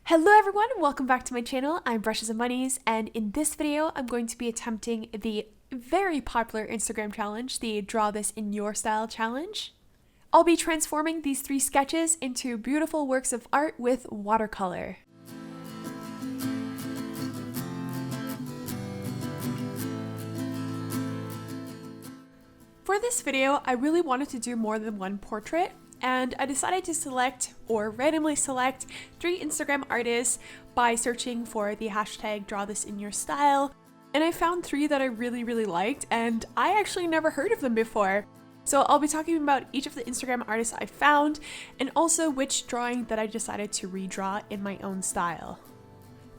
Hello everyone, welcome back to my channel. I'm Brushes and Bunnies, and in this video I'm going to be attempting the very popular Instagram challenge, the Draw This in Your Style challenge. I'll be transforming these 3 sketches into beautiful works of art with watercolor. For this video, I really wanted to do more than one portrait, and I decided to select or randomly select 3 Instagram artists by searching for the hashtag Draw This in Your Style, and I found 3 that I really liked, and I actually never heard of them before. So I'll be talking about each of the Instagram artists I found, and also which drawing that I decided to redraw in my own style.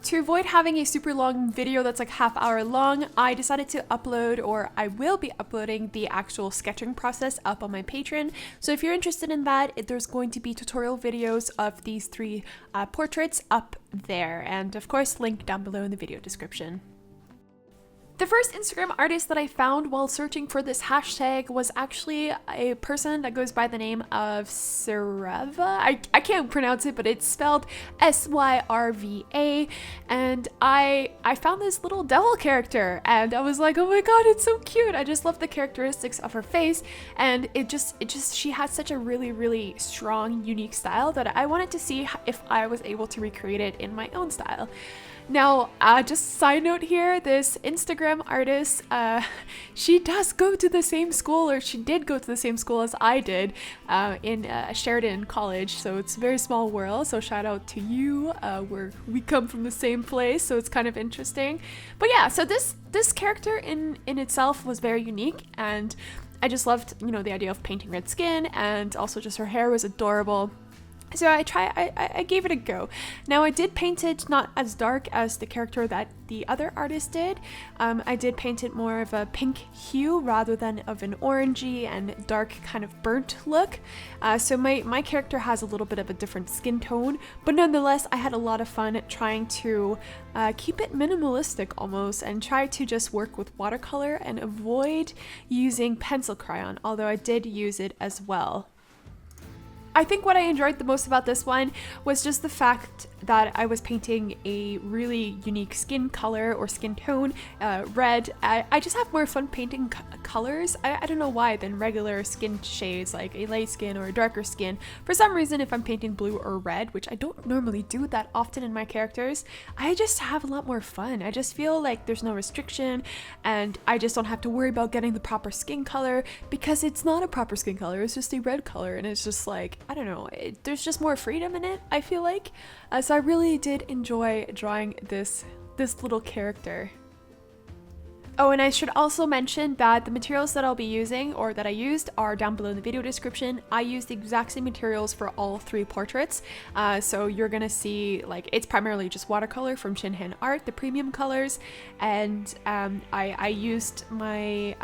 To avoid having a super long video that's like half-hour long, I decided to upload, or I will be uploading, the actual sketching process up on my Patreon. So if you're interested in that, there's going to be tutorial videos of these 3 portraits up there, and of course link down below in the video description. The first Instagram artist that I found while searching for this hashtag was actually a person that goes by the name of Syrva. I can't pronounce it, but it's spelled S-Y-R-V-A, and I found this little devil character, and I was like, oh my god, it's so cute. I just love the characteristics of her face, and she had such a really strong, unique style that I wanted to see if I was able to recreate it in my own style. Now, just side note here, this Instagram artist, she does go to the same school, or she did go to the same school as I did in Sheridan College, so it's a very small world, so shout out to you, where we come from the same place, so it's kind of interesting. But yeah, so this character in itself was very unique, and I just loved, you know, the idea of painting red skin, and also just her hair was adorable. So I gave it a go. Now I did paint it not as dark as the character that the other artist did. I did paint it more of a pink hue rather than of an orangey and dark kind of burnt look. So my character has a little bit of a different skin tone, but nonetheless I had a lot of fun trying to keep it minimalistic almost, and try to just work with watercolor and avoid using pencil crayon, although I did use it as well. I think what I enjoyed the most about this one was just the fact that I was painting a really unique skin color or skin tone, red. I just have more fun painting colors, I don't know why, than regular skin shades like a light skin or a darker skin. For some reason, if I'm painting blue or red, which I don't normally do that often in my characters, I just have a lot more fun. I just feel like there's no restriction, and I just don't have to worry about getting the proper skin color, because it's not a proper skin color, it's just a red color, and it's just like, I don't know, there's just more freedom in it, I feel like. So I really did enjoy drawing this little character. Oh, and I should also mention that the materials that I'll be using, or that I used, are down below in the video description. I used the exact same materials for all 3 portraits, so you're gonna see, like, it's primarily just watercolor from Shinhanart, the premium colors, and I used my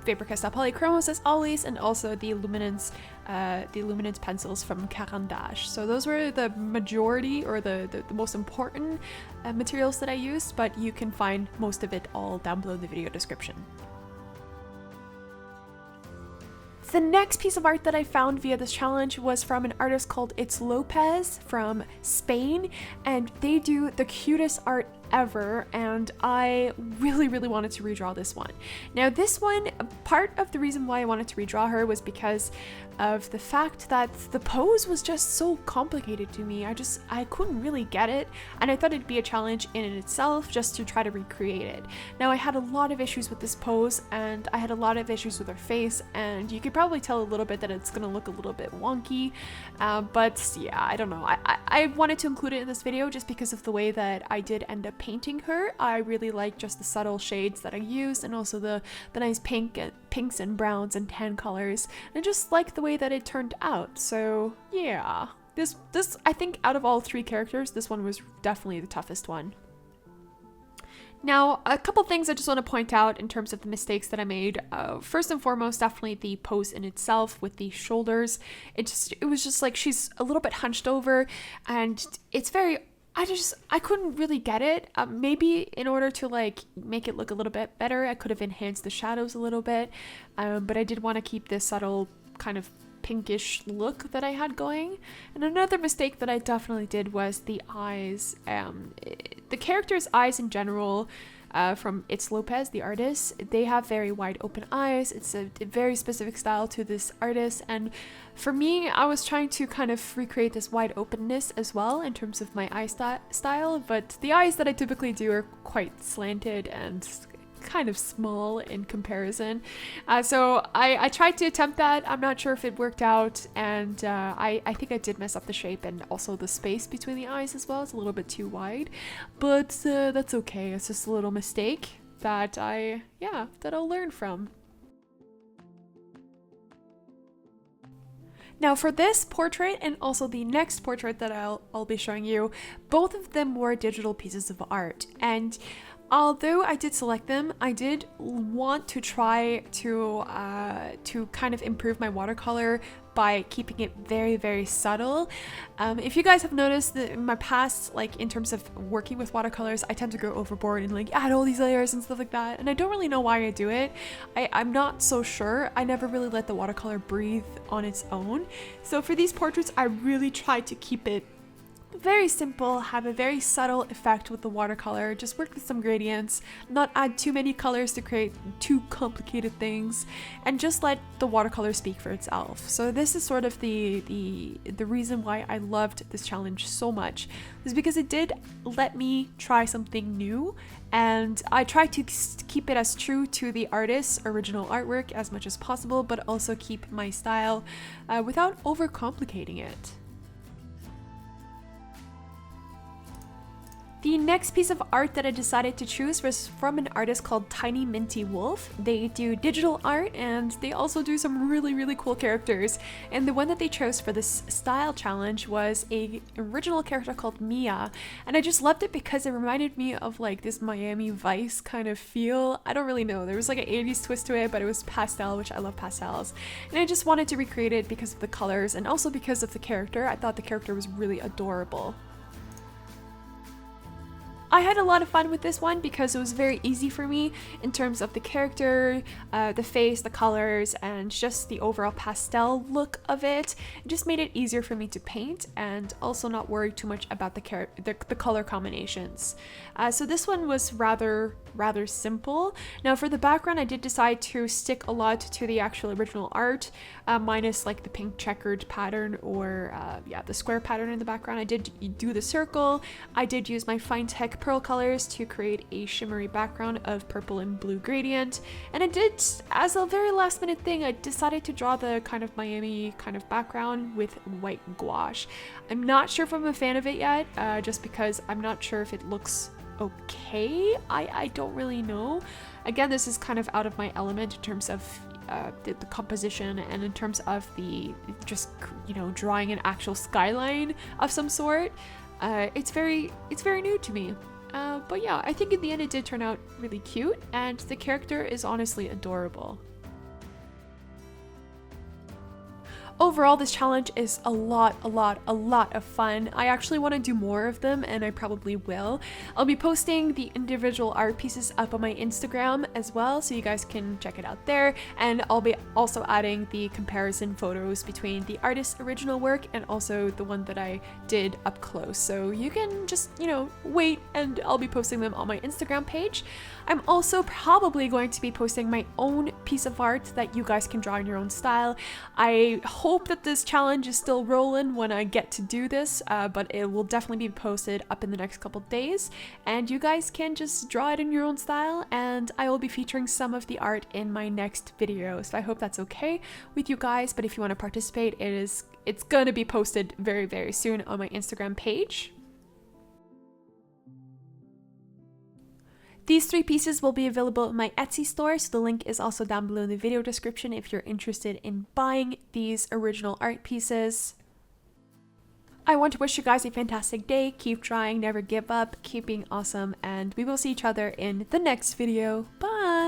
Faber Castell Polychromos as always, and also the Luminance pencils from Caran. So those were the majority, or the most important materials that I used, but you can find most of it all down below in the video description. The next piece of art that I found via this challenge was from an artist called It's Lopez from Spain, and they do the cutest art ever, and I really wanted to redraw this one. Now this one, part of the reason why I wanted to redraw her was because of the fact that the pose was just so complicated to me. I couldn't really get it, and I thought it'd be a challenge in itself just to try to recreate it. Now I had a lot of issues with this pose, and I had a lot of issues with her face, and you could probably tell a little bit that it's gonna look a little bit wonky, but yeah, I don't know. I wanted to include it in this video just because of the way that I did end up painting her. I really like just the subtle shades that I used, and also the nice pinks and browns and tan colors, and just like the way that it turned out. So yeah, this I think out of all 3 characters, this one was definitely the toughest one. Now, a couple things I just want to point out in terms of the mistakes that I made. First and foremost, definitely the pose in itself with the shoulders. It was just like she's a little bit hunched over, and it's very, I couldn't really get it. Maybe in order to like make it look a little bit better, I could have enhanced the shadows a little bit, but I did want to keep this subtle kind of pinkish look that I had going. And another mistake that I definitely did was the eyes. The character's eyes in general, from It's Lopez, the artist, they have very wide open eyes. It's a very specific style to this artist, and for me, I was trying to kind of recreate this wide openness as well in terms of my eye style, but the eyes that I typically do are quite slanted and kind of small in comparison. So I tried to attempt that. I'm not sure if it worked out, and I think I did mess up the shape and also the space between the eyes as well. It's a little bit too wide, but that's okay. It's just a little mistake that I'll learn from. Now for this portrait and also the next portrait that I'll be showing you, both of them were digital pieces of art, and although I did select them, I did want to try to kind of improve my watercolor by keeping it very, very subtle. If you guys have noticed that in my past, like in terms of working with watercolors, I tend to go overboard and like add all these layers and stuff like that, and I don't really know why I do it. I'm not so sure. I never really let the watercolor breathe on its own. So for these portraits, I really tried to keep it very simple, have a very subtle effect with the watercolor, just work with some gradients, not add too many colors to create too complicated things, and just let the watercolor speak for itself. So this is sort of the reason why I loved this challenge so much, is because it did let me try something new, and I tried to keep it as true to the artist's original artwork as much as possible, but also keep my style without overcomplicating it. The next piece of art that I decided to choose was from an artist called Tiny Minty Wolf. They do digital art and they also do some really, really cool characters. And the one that they chose for this style challenge was an original character called Mia. And I just loved it because it reminded me of like this Miami Vice kind of feel. I don't really know. There was like an 80s twist to it, but it was pastel, which I love pastels. And I just wanted to recreate it because of the colors and also because of the character. I thought the character was really adorable. I had a lot of fun with this one because it was very easy for me in terms of the character, the face, the colors, and just the overall pastel look of it. It just made it easier for me to paint and also not worry too much about the color combinations. So this one was rather simple. Now for the background, I did decide to stick a lot to the actual original art, minus like the pink checkered pattern or the square pattern in the background. I did do the circle. I did use my fine tech pearl colors to create a shimmery background of purple and blue gradient, and I did, as a very last minute thing, I decided to draw the kind of Miami kind of background with white gouache. I'm not sure if I'm a fan of it yet, just because I'm not sure if it looks okay. I don't really know. Again, this is kind of out of my element in terms of the composition and in terms of the just, you know, drawing an actual skyline of some sort. It's very new to me. But yeah, I think in the end it did turn out really cute, and the character is honestly adorable. Overall, this challenge is a lot of fun. I actually want to do more of them, and I probably will. I'll be posting the individual art pieces up on my Instagram as well, so you guys can check it out there. And I'll be also adding the comparison photos between the artist's original work and also the one that I did up close. So you can just, you know, wait, and I'll be posting them on my Instagram page. I'm also probably going to be posting my own piece of art that you guys can draw in your own style. I hope that this challenge is still rolling when I get to do this, but it will definitely be posted up in the next couple days, and you guys can just draw it in your own style, and I will be featuring some of the art in my next video. So I hope that's okay with you guys, but if you want to participate, it's gonna be posted very soon on my Instagram page. These 3 pieces will be available in my Etsy store, so the link is also down below in the video description if you're interested in buying these original art pieces. I want to wish you guys a fantastic day, keep trying, never give up, keep being awesome, and we will see each other in the next video. Bye!